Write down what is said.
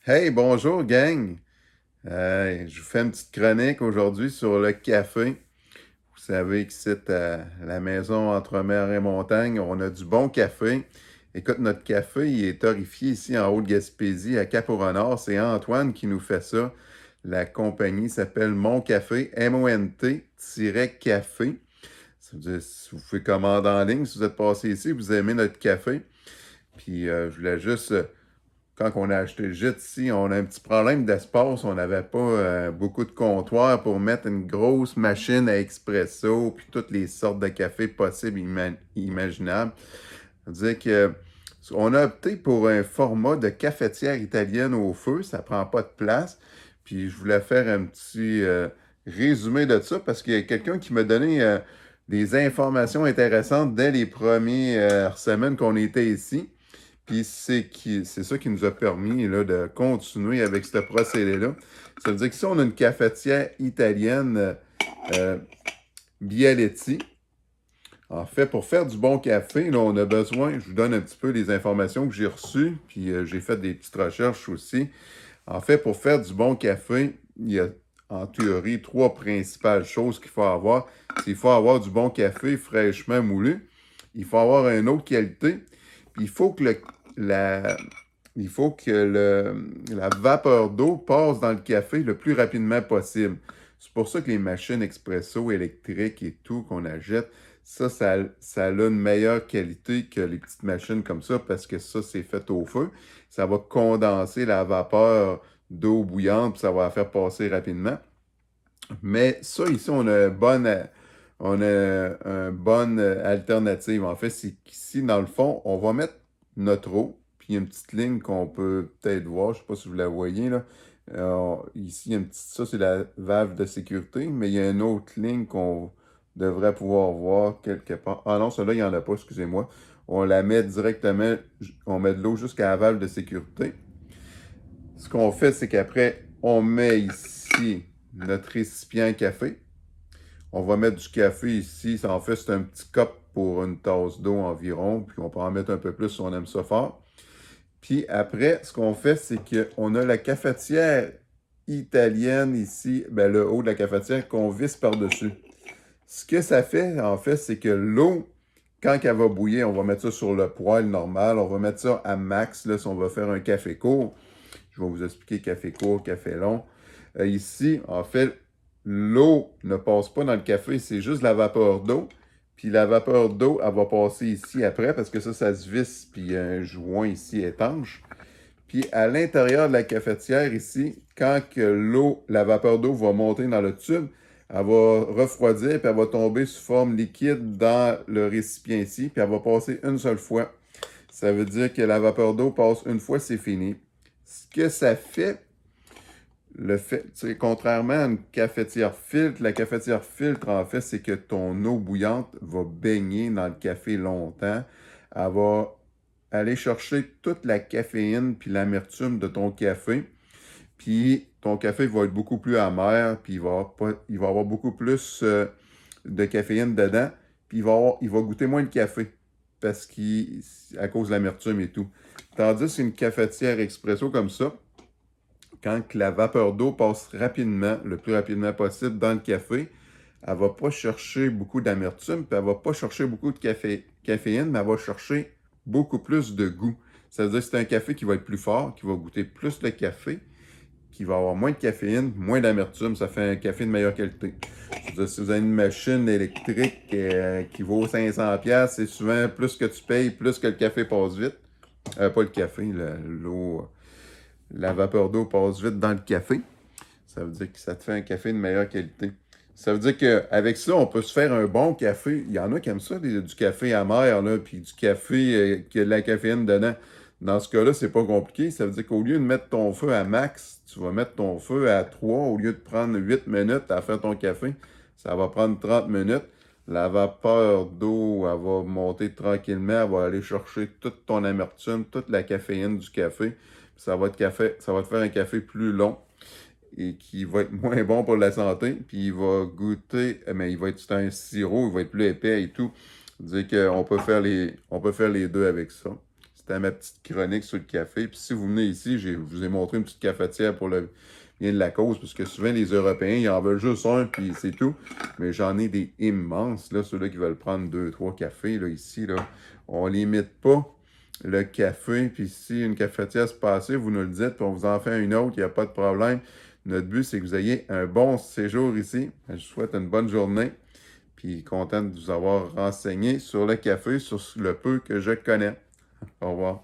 Hey, bonjour gang! Je vous fais une petite chronique aujourd'hui sur le café. Vous savez qu'ici, à la maison entre mer et montagne, on a du bon café. Écoute, notre café, il est torréfié ici en Haute-Gaspésie, à Cap-au-Renard. C'est Antoine qui nous fait ça. La compagnie s'appelle Mon Café, MONT-Café. Ça veut dire, si vous pouvez commander en ligne, si vous êtes passé ici, vous aimez notre café. Puis, je voulais juste quand on a acheté le gîte ici, on a un petit problème d'espace. On n'avait pas beaucoup de comptoirs pour mettre une grosse machine à expresso, puis toutes les sortes de cafés possibles et imaginables. C'est-à-dire que on a opté pour un format de cafetière italienne au feu. Ça prend pas de place. Puis je voulais faire un petit résumé de ça parce qu'il y a quelqu'un qui m'a donné des informations intéressantes dès les premières semaines qu'on était ici. Puis c'est ça qui nous a permis là, de continuer avec ce procédé-là. Ça veut dire que si on a une cafetière italienne euh, Bialetti, en fait, pour faire du bon café, là, on a besoin, je vous donne un petit peu les informations que j'ai reçues, puis j'ai fait des petites recherches aussi. En fait, pour faire du bon café, il y a en théorie trois principales choses qu'il faut avoir. C'est qu'il faut avoir du bon café fraîchement moulu, il faut avoir une autre qualité, puis la, il faut que la vapeur d'eau passe dans le café le plus rapidement possible. C'est pour ça que les machines expresso électriques et tout qu'on achète, ça a une meilleure qualité que les petites machines comme ça parce que ça, c'est fait au feu. Ça va condenser la vapeur d'eau bouillante puis ça va la faire passer rapidement. Mais ça, ici, on a une bonne alternative. En fait, c'est qu'ici, dans le fond, on va mettre notre eau, puis il y a une petite ligne qu'on peut peut-être voir, je ne sais pas si vous la voyez, là. Ici, il y a une petite, ça, c'est la valve de sécurité, mais il y a une autre ligne qu'on devrait pouvoir voir quelque part. Ah non, celle-là, il n'y en a pas, excusez-moi. On la met directement, on met de l'eau jusqu'à la valve de sécurité. Ce qu'on fait, c'est qu'après, on met ici notre récipient café. On va mettre du café ici. En fait, c'est un petit cup pour une tasse d'eau environ. Puis on peut en mettre un peu plus si on aime ça fort. Puis après, ce qu'on fait, c'est qu'on a la cafetière italienne ici, ben, le haut de la cafetière qu'on visse par-dessus. Ce que ça fait, en fait, c'est que l'eau, quand elle va bouillir, on va mettre ça sur le poêle normal. On va mettre ça à max, là, si on va faire un café court. Je vais vous expliquer café court, café long. Ici, en fait, l'eau ne passe pas dans le café, c'est juste la vapeur d'eau. Puis la vapeur d'eau, elle va passer ici après parce que ça se visse, puis il y a un joint ici étanche. Puis à l'intérieur de la cafetière ici, quand que la vapeur d'eau va monter dans le tube, elle va refroidir, puis elle va tomber sous forme liquide dans le récipient ici, puis elle va passer une seule fois. Ça veut dire que la vapeur d'eau passe une fois, c'est fini. Ce que ça fait, contrairement à une cafetière filtre, la cafetière filtre, en fait, c'est que ton eau bouillante va baigner dans le café longtemps. Elle va aller chercher toute la caféine puis l'amertume de ton café. Puis ton café va être beaucoup plus amer, puis il va avoir beaucoup plus de caféine dedans, puis il va goûter moins de café à cause de l'amertume et tout. Tandis qu'une cafetière expresso comme ça, quand la vapeur d'eau passe rapidement, le plus rapidement possible dans le café, elle ne va pas chercher beaucoup d'amertume, puis elle ne va pas chercher beaucoup de caféine, mais elle va chercher beaucoup plus de goût. Ça veut dire que c'est un café qui va être plus fort, qui va goûter plus le café, qui va avoir moins de caféine, moins d'amertume. Ça fait un café de meilleure qualité. C'est-à-dire, si vous avez une machine électrique qui vaut 500$, c'est souvent plus que tu payes, plus que le café passe vite. Pas le café, l'eau. La vapeur d'eau passe vite dans le café. Ça veut dire que ça te fait un café de meilleure qualité. Ça veut dire qu'avec ça, on peut se faire un bon café. Il y en a qui aiment ça, du café amer, là, puis du café qui a de la caféine dedans. Dans ce cas-là, c'est pas compliqué. Ça veut dire qu'au lieu de mettre ton feu à max, tu vas mettre ton feu à 3 au lieu de prendre 8 minutes à faire ton café. Ça va prendre 30 minutes. La vapeur d'eau, elle va monter tranquillement, elle va aller chercher toute ton amertume, toute la caféine du café. Ça va te faire un café plus long et qui va être moins bon pour la santé. Puis il va goûter, mais il va être c'est un sirop, il va être plus épais et tout. C'est-à-dire qu'on peut faire on peut faire les deux avec ça. C'était ma petite chronique sur le café. Puis si vous venez ici, je vous ai montré une petite cafetière pour le bien de la cause, parce que souvent les Européens, ils en veulent juste un, puis c'est tout. Mais j'en ai des immenses, là, ceux-là qui veulent prendre 2, 3 cafés, là, ici, là. On limite pas le café, puis si une cafetière se passe, vous nous le dites, puis on vous en fait une autre, il n'y a pas de problème. Notre but, c'est que vous ayez un bon séjour ici. Je vous souhaite une bonne journée, puis content de vous avoir renseigné sur le café, sur le peu que je connais. Au revoir.